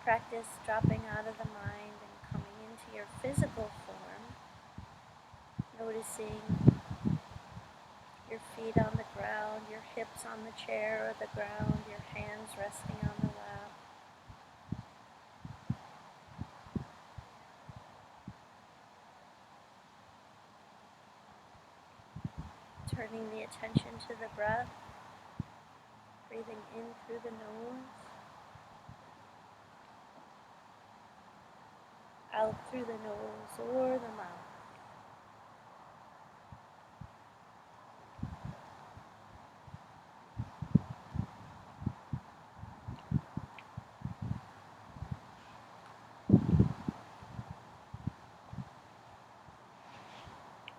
Practice dropping out of the mind and coming into your physical form, noticing your feet on the ground, your hips on the chair or the ground, your hands resting on the lap. Turning the attention to the breath, breathing in through the nose, out through the nose or the mouth.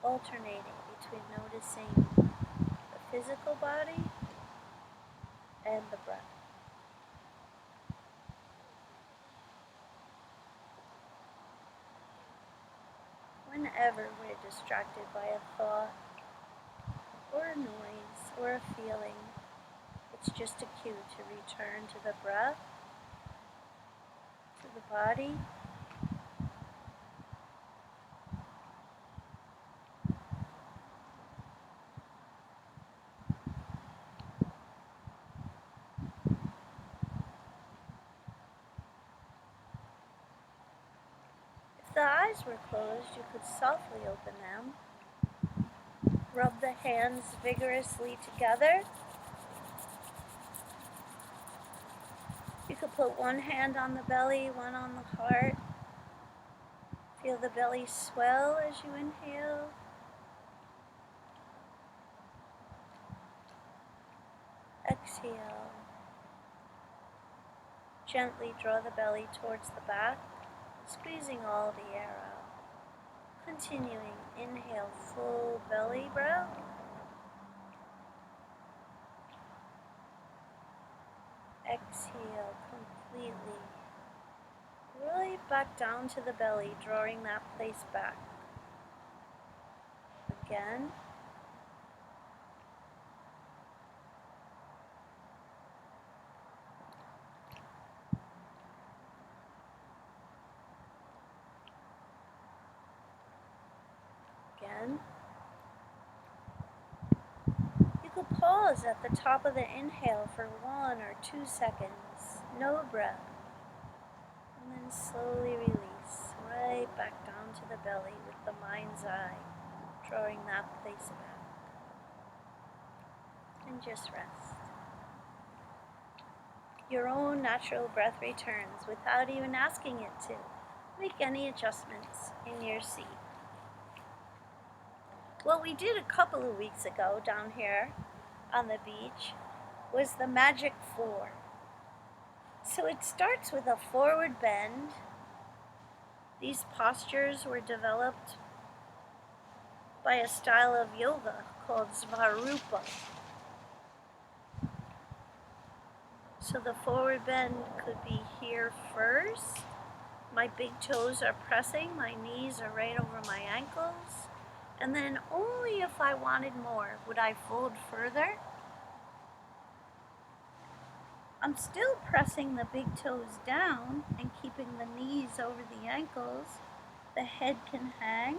Alternating between noticing the physical body and the breath. Whenever we're distracted by a thought or a noise or a feeling, it's just a cue to return to the breath, to the body, If the eyes were closed, you could softly open them. Rub the hands vigorously together. You could put one hand on the belly, one on the heart. Feel the belly swell as you inhale. Exhale. Gently draw the belly towards the back, squeezing all the air out. Continuing, inhale, full belly breath. Exhale completely. Right back down to the belly, drawing that place back. Again. Again. You could pause at the top of the inhale for 1 or 2 seconds. No breath. And then slowly release right back down to the belly with the mind's eye, drawing that place back. And just rest. Your own natural breath returns without even asking it to. Make any adjustments in your seat. What we did a couple of weeks ago down here on the beach was the Magic 4. So it starts with a forward bend. These postures were developed by a style of yoga called Svarupa. So the forward bend could be here first. My big toes are pressing, my knees are right over my ankles. And then only if I wanted more would I fold further. I'm still pressing the big toes down and keeping the knees over the ankles. The head can hang.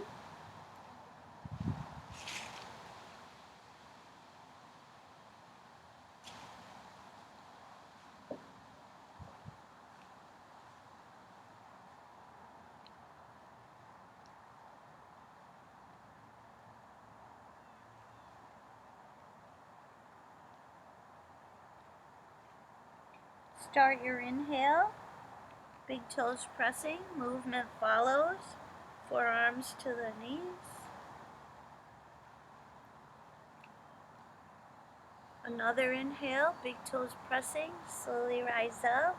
Start your inhale, big toes pressing, movement follows, forearms to the knees. Another inhale, big toes pressing, slowly rise up.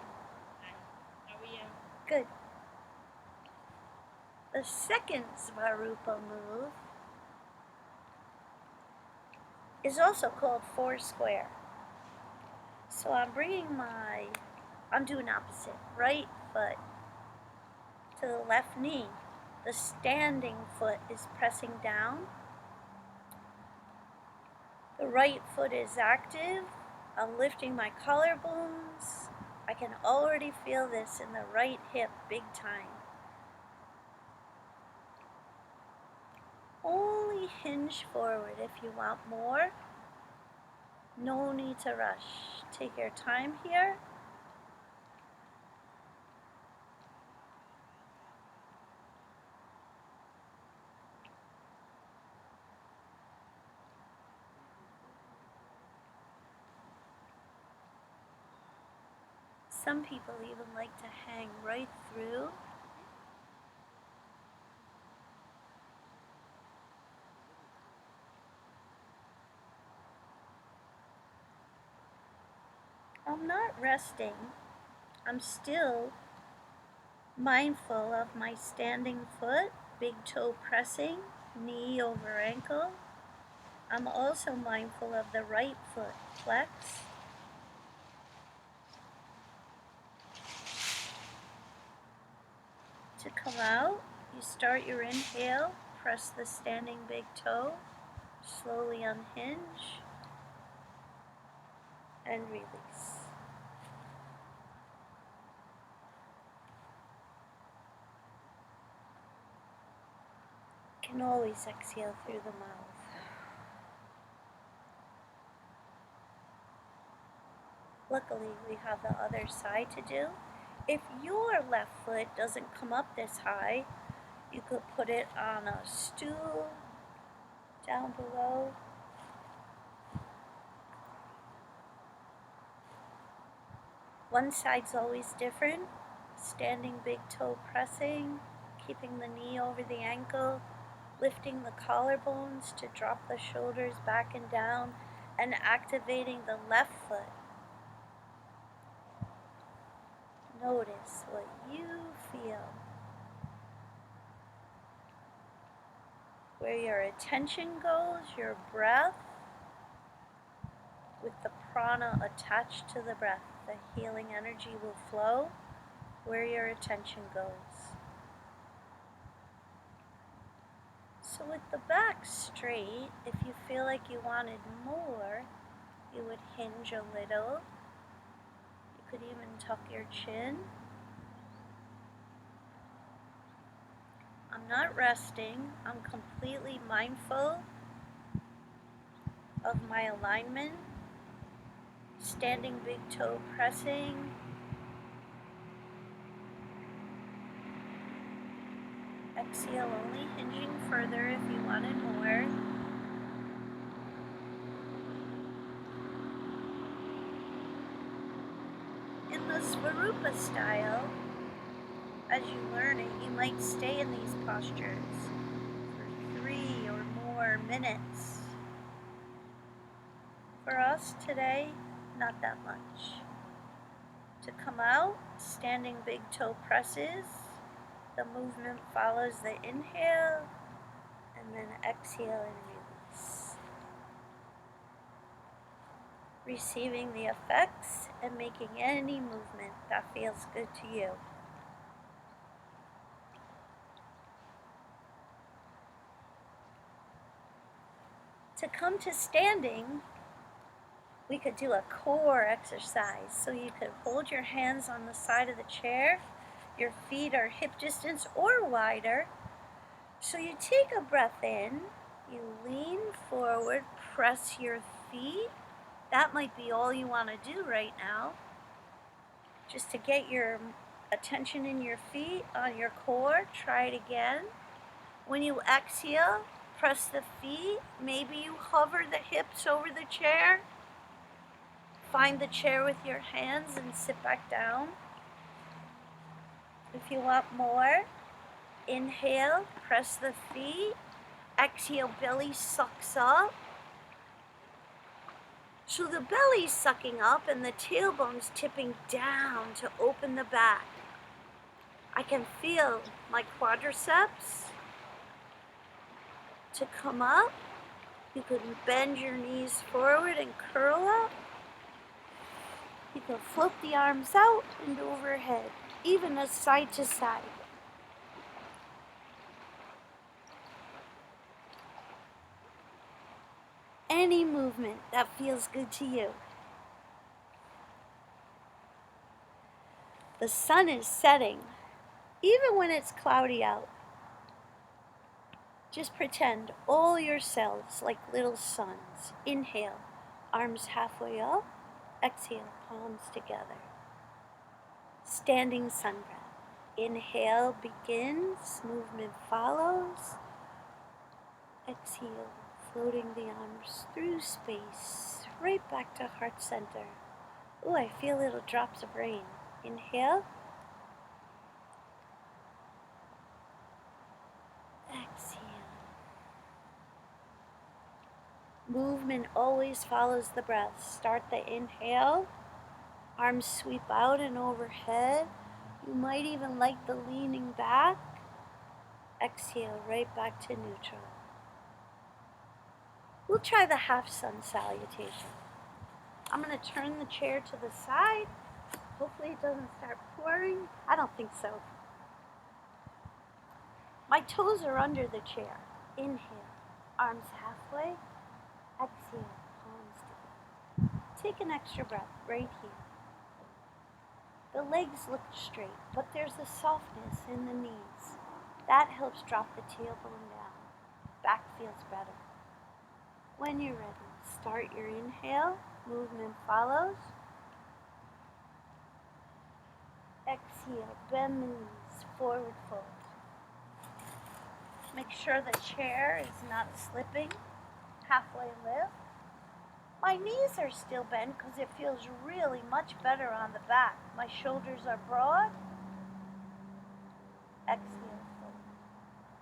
Good. The second Svarupa move is also called four square. So I'm doing opposite, right foot to the left knee. The standing foot is pressing down. The right foot is active. I'm lifting my collarbones. I can already feel this in the right hip big time. Only hinge forward if you want more. No need to rush. Take your time here. Some people even like to hang right through. I'm not resting. I'm still mindful of my standing foot, big toe pressing, knee over ankle. I'm also mindful of the right foot flex. To come out, you start your inhale, press the standing big toe, slowly unhinge, and release. You can always exhale through the mouth. Luckily, we have the other side to do. If your left foot doesn't come up this high, you could put it on a stool down below. One side's always different. Standing big toe pressing, keeping the knee over the ankle, lifting the collarbones to drop the shoulders back and down, and activating the left foot. Notice what you feel. Where your attention goes, your breath, with the prana attached to the breath, the healing energy will flow where your attention goes. So with the back straight, if you feel like you wanted more, you would hinge a little. You could even tuck your chin. I'm not resting. I'm completely mindful of my alignment. Standing big toe pressing. Exhale, only hinging further if you wanted more. In the Svarupa style, as you learn it, you might stay in these postures for 3 or more minutes. For us today, not that much. To come out, standing big toe presses. The movement follows the inhale, and then exhale and release. Receiving the effects and making any movement that feels good to you. To come to standing, we could do a core exercise. So you could hold your hands on the side of the chair. Your feet are hip distance or wider. So you take a breath in, you lean forward, press your feet. That might be all you want to do right now. Just to get your attention in your feet, on your core. Try it again. When you exhale, press the feet. Maybe you hover the hips over the chair. Find the chair with your hands and sit back down. If you want more, inhale, press the feet. Exhale, belly sucks up. So the belly's sucking up and the tailbone's tipping down to open the back. I can feel my quadriceps to come up. You can bend your knees forward and curl up. You can float the arms out and overhead, even as side to side. Any movement that feels good to you. The sun is setting, even when it's cloudy out. Just pretend all your cells like little suns. Inhale, arms halfway up. Exhale, palms together. Standing sun breath. Inhale begins, movement follows. Exhale, floating the arms through space, right back to heart center. Ooh, I feel little drops of rain. Inhale. Exhale. Movement always follows the breath. Start the inhale. Arms sweep out and overhead. You might even like the leaning back. Exhale, right back to neutral. We'll try the half sun salutation. I'm going to turn the chair to the side. Hopefully it doesn't start pouring. I don't think so. My toes are under the chair. Inhale, arms halfway. Exhale, palms together. Take an extra breath right here. The legs look straight, but there's a softness in the knees. That helps drop the tailbone down. Back feels better. When you're ready, start your inhale. Movement follows. Exhale, bend the knees, forward fold. Make sure the chair is not slipping. Halfway lift. My knees are still bent because it feels really much better on the back. My shoulders are broad. Exhale, fold.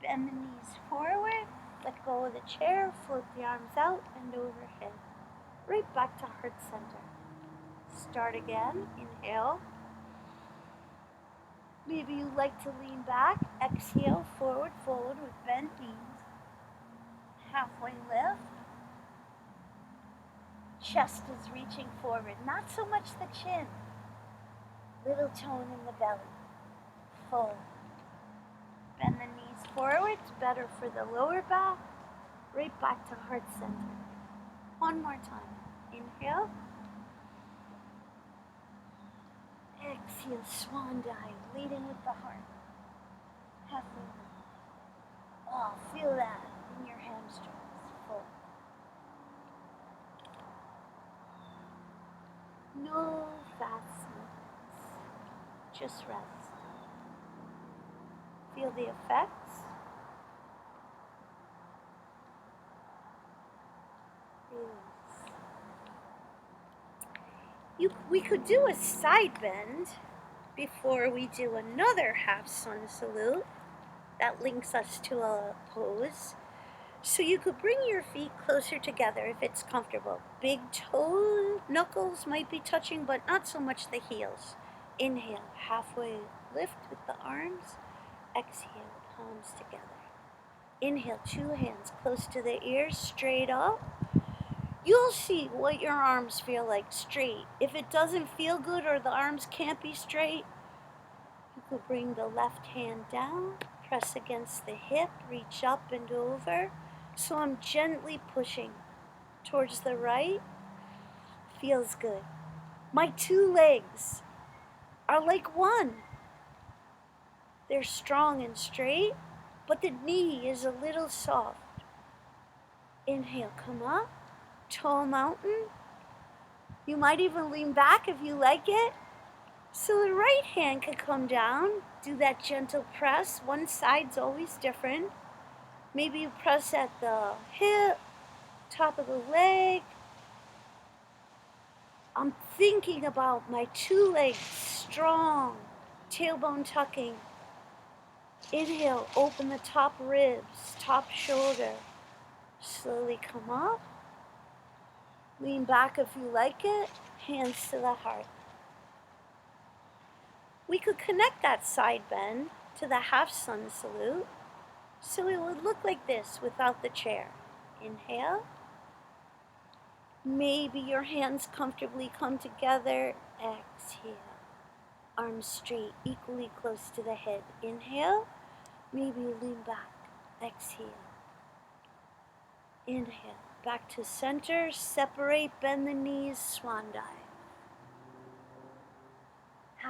Bend the knees forward. Let go of the chair. Float the arms out and overhead. Right back to heart center. Start again. Inhale. Maybe you like to lean back. Exhale, forward fold with bent knees. Halfway lift. Chest is reaching forward, not so much the chin. Little tone in the belly. Fold. Bend the knees forward, it's better for the lower back. Right back to heart center. One more time. Inhale. Exhale, swan dive, leading with the heart. Halfway lift. Oh, feel that in your hamstrings. Fold. No fast movements. Just rest. Feel the effects. Release. We could do a side bend before we do another half sun salute that links us to a pose. So you could bring your feet closer together if it's comfortable. Big toe knuckles might be touching, but not so much the heels. Inhale, halfway lift with the arms. Exhale, palms together. Inhale, two hands close to the ears, straight up. You'll see what your arms feel like straight. If it doesn't feel good or the arms can't be straight, you could bring the left hand down, press against the hip, reach up and over. So I'm gently pushing towards the right. Feels good. My two legs are like one. They're strong and straight, but the knee is a little soft. Inhale, come up. Tall mountain. You might even lean back if you like it. So the right hand could come down, do that gentle press. One side's always different. Maybe you press at the hip, top of the leg. I'm thinking about my two legs strong, tailbone tucking. Inhale, open the top ribs, top shoulder. Slowly come up. Lean back if you like it, hands to the heart. We could connect that side bend to the half sun salute, so it would look like this without the chair. Inhale. Maybe your hands comfortably come together. Exhale. Arms straight, equally close to the head. Inhale. Maybe you lean back. Exhale. Inhale. Back to center. Separate, bend the knees, swan dive.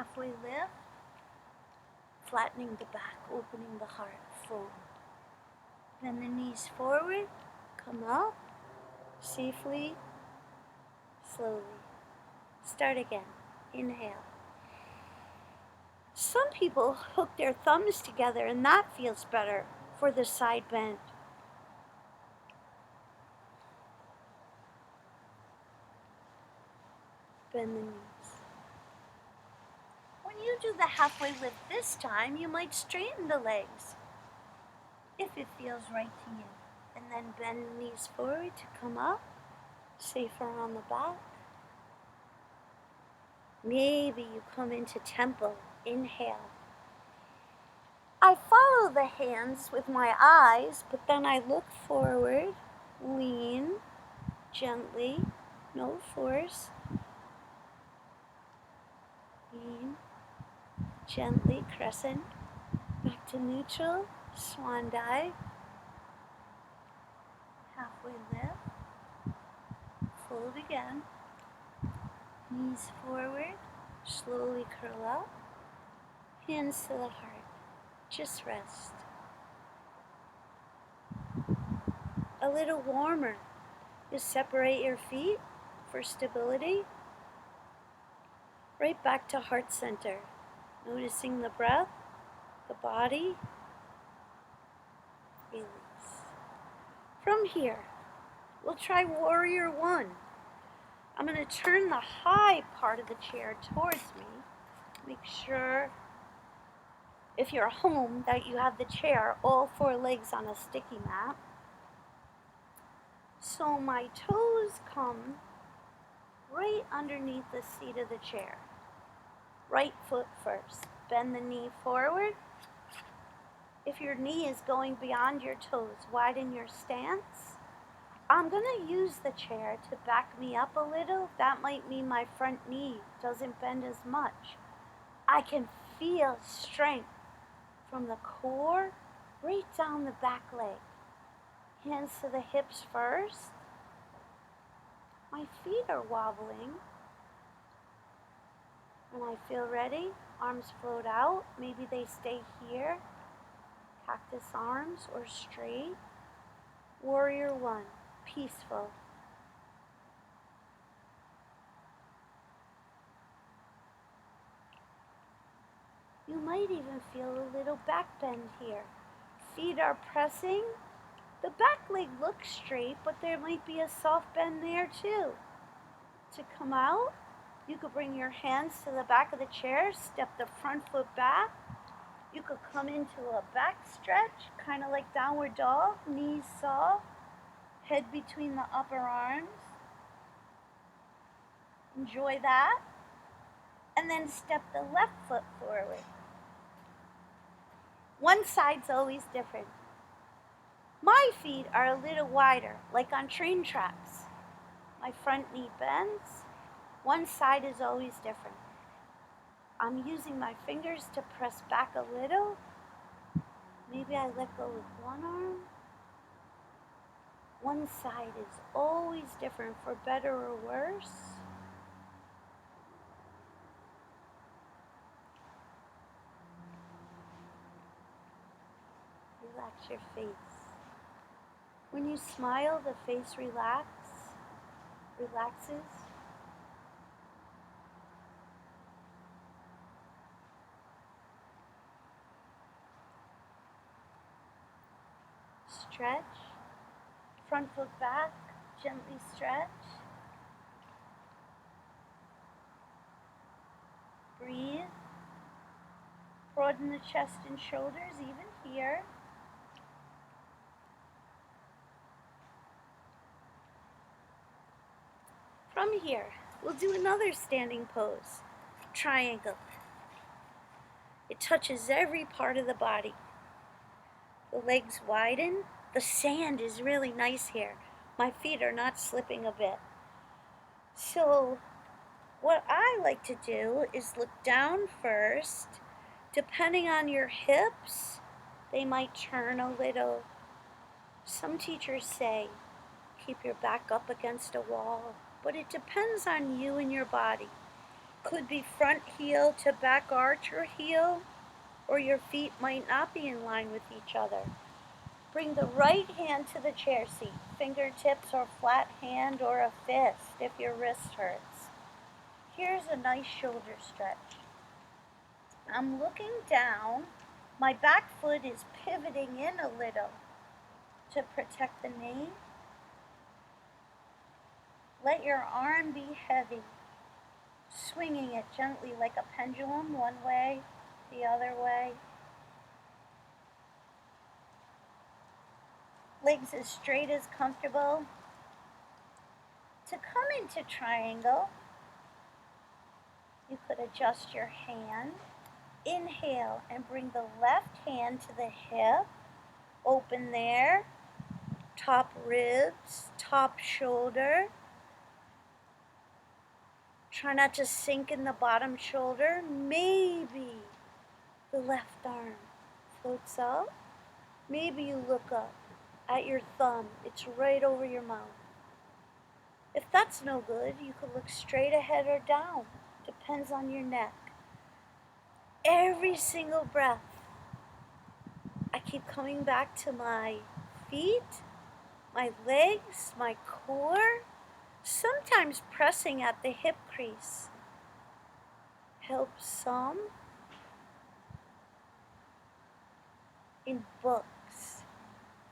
halfway lift, flattening the back, opening the heart, fold. Then the knees forward, come up, safely, slowly. Start again, inhale. Some people hook their thumbs together and that feels better for the side bend. Bend the knees. When you do the halfway lift this time, you might straighten the legs if it feels right to you. And then bend the knees forward to come up, safer on the back. Maybe you come into temple, inhale. I follow the hands with my eyes, but then I look forward, lean, gently, no force. Lean, gently, crescent, back to neutral, swan dive. Halfway lift, fold again, knees forward, slowly curl up, hands to the heart, just rest. A little warmer, you separate your feet for stability, right back to heart center, noticing the breath, the body, release. From here, we'll try warrior one. I'm going to turn the high part of the chair towards me. Make sure, if you're home, that you have the chair, all four legs on a sticky mat. So my toes come right underneath the seat of the chair. Right foot first. Bend the knee forward. If your knee is going beyond your toes, widen your stance. I'm going to use the chair to back me up a little. That might mean my front knee doesn't bend as much. I can feel strength from the core right down the back leg. Hands to the hips first. My feet are wobbling. When I feel ready, arms float out. Maybe they stay here. Cactus arms or straight. Warrior one, peaceful. You might even feel a little back bend here. Feet are pressing. The back leg looks straight, but there might be a soft bend there too. To come out, you could bring your hands to the back of the chair, step the front foot back. You could come into a back stretch, kind of like downward dog, knees soft, head between the upper arms. Enjoy that. And then step the left foot forward. One side's always different. My feet are a little wider, like on train tracks. My front knee bends. One side is always different. I'm using my fingers to press back a little. Maybe I let go with one arm. One side is always different, for better or worse. Relax your face. When you smile, the face relaxes. Stretch. Front foot back, gently stretch. Breathe. Broaden the chest and shoulders, even here. From here, we'll do another standing pose, triangle. It touches every part of the body. The legs widen. The sand is really nice here. My feet are not slipping a bit. So what I like to do is look down first. Depending on your hips, they might turn a little. Some teachers say, keep your back up against a wall, but it depends on you and your body. Could be front heel to back arch or heel, or your feet might not be in line with each other. Bring the right hand to the chair seat, fingertips or flat hand or a fist if your wrist hurts. Here's a nice shoulder stretch. I'm looking down. My back foot is pivoting in a little to protect the knee. Let your arm be heavy, swinging it gently like a pendulum, one way, the other way. Legs as straight as comfortable. To come into triangle, you could adjust your hand. Inhale and bring the left hand to the hip. Open there. Top ribs, top shoulder. Try not to sink in the bottom shoulder. Maybe the left arm floats up. Maybe you look up at your thumb. It's right over your mouth. If that's no good, you could look straight ahead or down. Depends on your neck. Every single breath, I keep coming back to my feet, my legs, my core, sometimes pressing at the hip crease. Helps some. In books,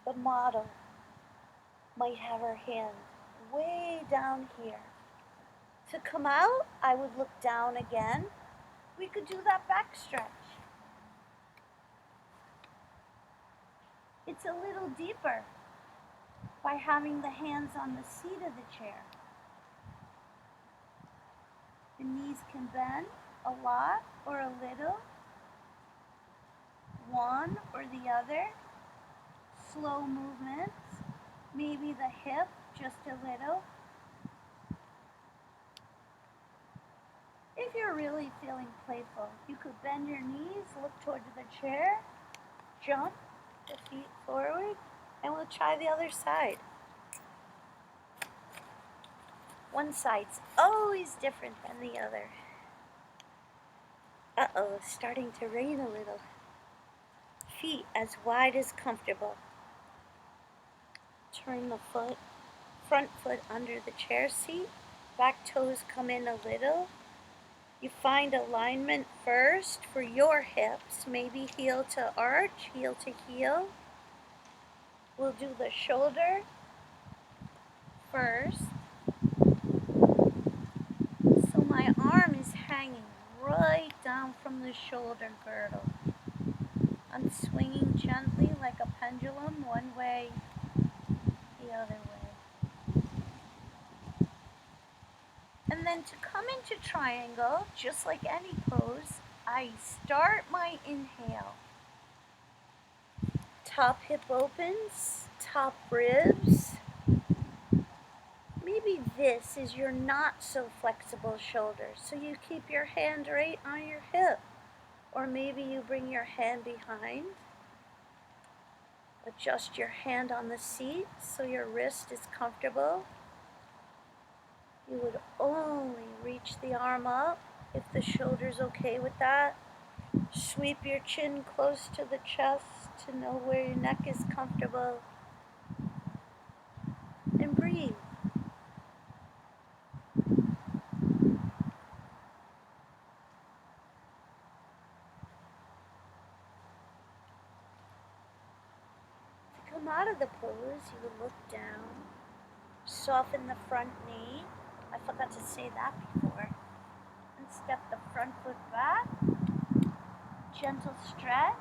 the model might have her hand way down here. To come out, I would look down again. We could do that back stretch. It's a little deeper by having the hands on the seat of the chair. The knees can bend a lot or a little, one or the other. Slow movements, maybe the hip just a little. If you're really feeling playful, you could bend your knees, look towards the chair, jump the feet forward, and we'll try the other side. One side's always different than the other. Uh-oh, it's starting to rain a little. Feet as wide as comfortable. Turn the front foot under the chair seat. Back toes come in a little. You find alignment first for your hips, maybe heel to arch, heel to heel. We'll do the shoulder first. So my arm is hanging right down from the shoulder girdle. I'm swinging gently like a pendulum, one way, the other way. And then to come into triangle, just like any pose, I start my inhale. Top hip opens, top ribs. Maybe this is your not so flexible shoulder, so you keep your hand right on your hip. Or maybe you bring your hand behind. Adjust your hand on the seat so your wrist is comfortable. You would only reach the arm up if the shoulder's okay with that. Sweep your chin close to the chest to know where your neck is comfortable. And breathe. To come out of the pose, you would look down, soften the front knee. I forgot to say that before. And step the front foot back. Gentle stretch.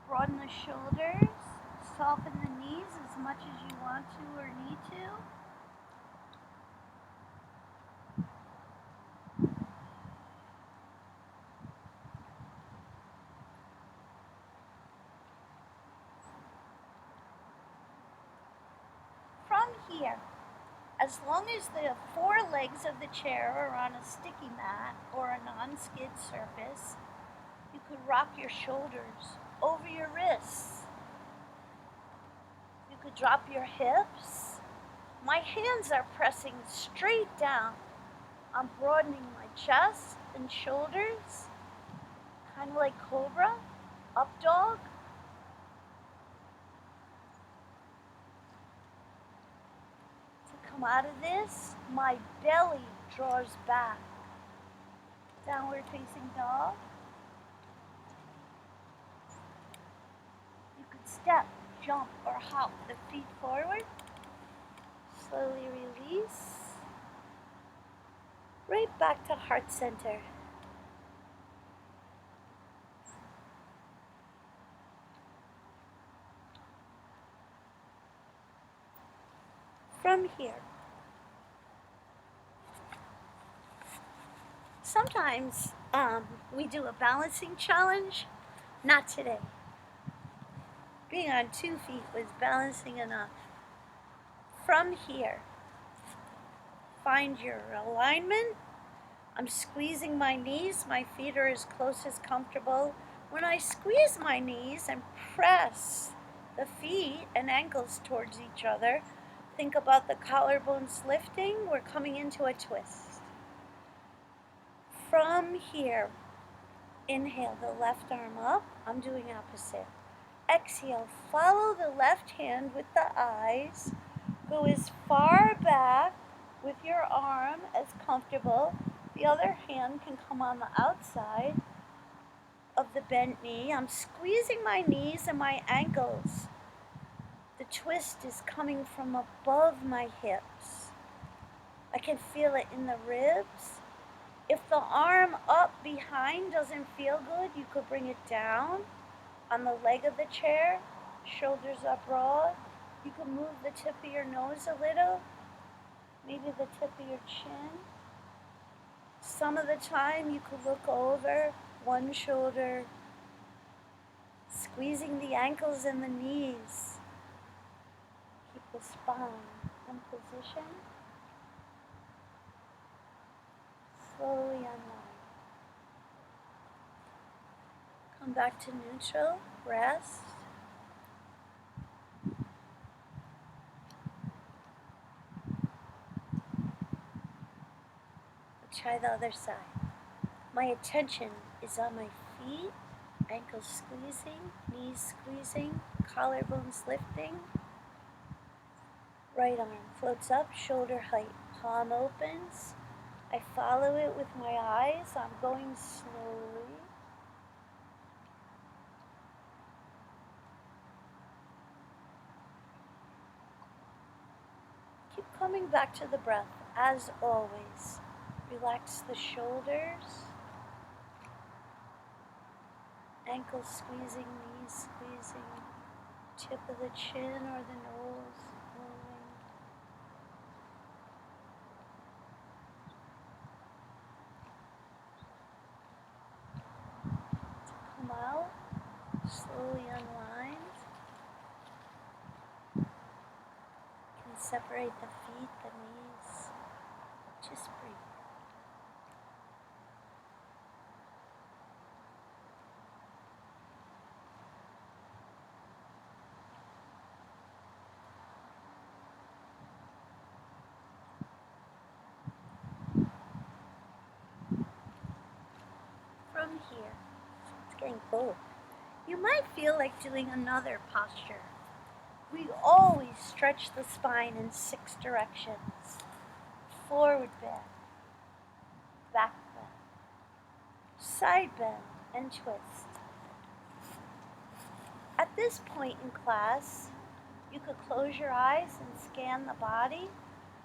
Broaden the shoulders. Soften the knees as much as you want to or need to. From here, as long as the four legs of the chair are on a sticky mat or a non-skid surface, you could rock your shoulders over your wrists. You could drop your hips. My hands are pressing straight down I'm broadening my chest and shoulders, kind of like cobra, up dog. To come out of this, my belly draws back. Downward facing dog. You could step, jump, or hop the feet forward. Slowly release. Right back to heart center. From here, sometimes we do a balancing challenge. Not today. Being on 2 feet was balancing enough. From here, find your alignment. I'm squeezing my knees. My feet are as close as comfortable. When I squeeze my knees and press the feet and ankles towards each other, think about the collarbones lifting. We're coming into a twist. From here, inhale the left arm up. I'm doing opposite. Exhale, follow the left hand with the eyes. Go as far back with your arm as comfortable. The other hand can come on the outside of the bent knee. I'm squeezing my knees and my ankles. The twist is coming from above my hips. I can feel it in the ribs. If the arm up behind doesn't feel good, you could bring it down on the leg of the chair, shoulders up broad. You can move the tip of your nose a little, maybe the tip of your chin. Some of the time you could look over one shoulder, squeezing the ankles and the knees. Keep the spine in position. Slowly unwind. Come back to neutral, rest. Try the other side. My attention is on my feet, ankles squeezing, knees squeezing, collarbones lifting. Right arm floats up, shoulder height, palm opens. I follow it with my eyes. I'm going slowly. Keep coming back to the breath, as always. Relax the shoulders. Ankles squeezing, knees squeezing, tip of the chin or the nose moving. To come out, slowly unwind. You can separate the feet, the knees. Just breathe. From here, it's getting cold. You might feel like doing another posture. We always stretch the spine in 6 directions. Forward bend, back bend, side bend, and twist. At this point in class, you could close your eyes and scan the body.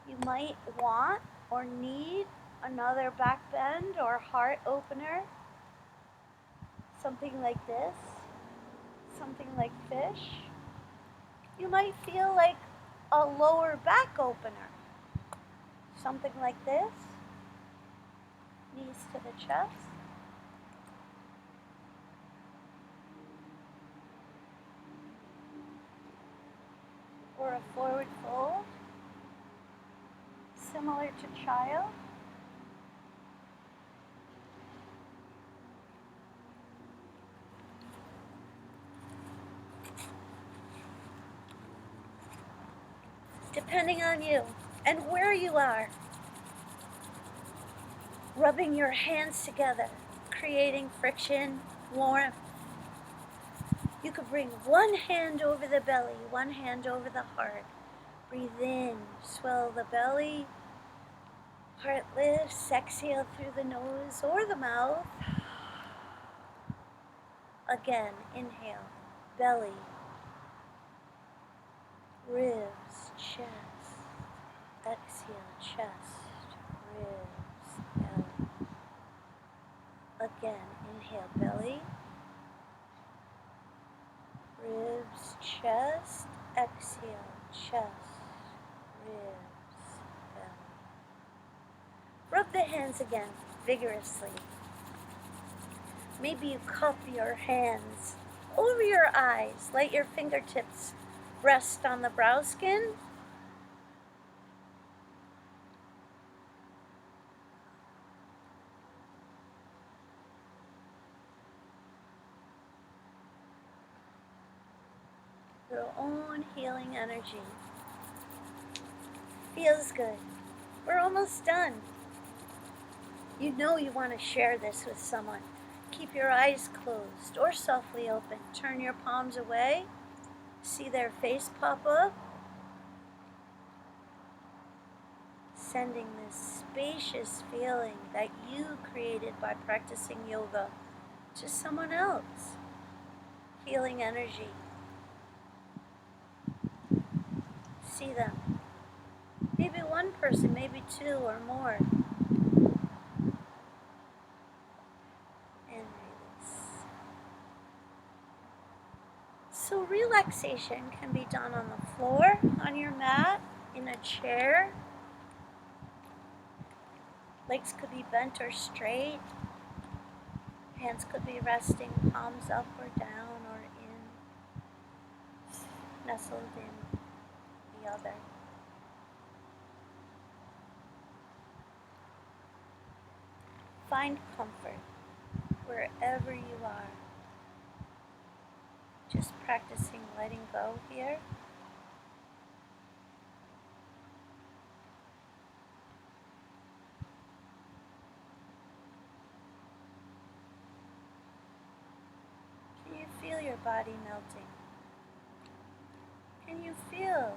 You might want or need another back bend or heart opener. Something like this, something like fish. You might feel like a lower back opener. Something like this, knees to the chest. Or a forward fold, similar to child. Depending on you and where you are. rubbing your hands together, creating friction, warmth. You could bring one hand over the belly, one hand over the heart. Breathe in, swell the belly. Heart lifts, exhale through the nose or the mouth. Again, inhale, belly, ribs, chest. Exhale, chest, ribs, belly. Again, inhale, belly, ribs, chest. Exhale, chest, ribs, belly. Rub the hands again vigorously. Maybe you cup your hands over your eyes. Let your fingertips rest on the brow skin. Your own healing energy. Feels good. We're almost done. You know you want to share this with someone. Keep your eyes closed or softly open. Turn your palms away. See their face pop up. Sending this spacious feeling that you created by practicing yoga to someone else. Healing energy. See them. Maybe one person, maybe two or more. And release. So relaxation can be done on the floor, on your mat, in a chair. Legs could be bent or straight. Hands could be resting, palms up or down or in, nestled in the other. Find comfort wherever you are. Just practicing letting go here. Can you feel your body melting? Can you feel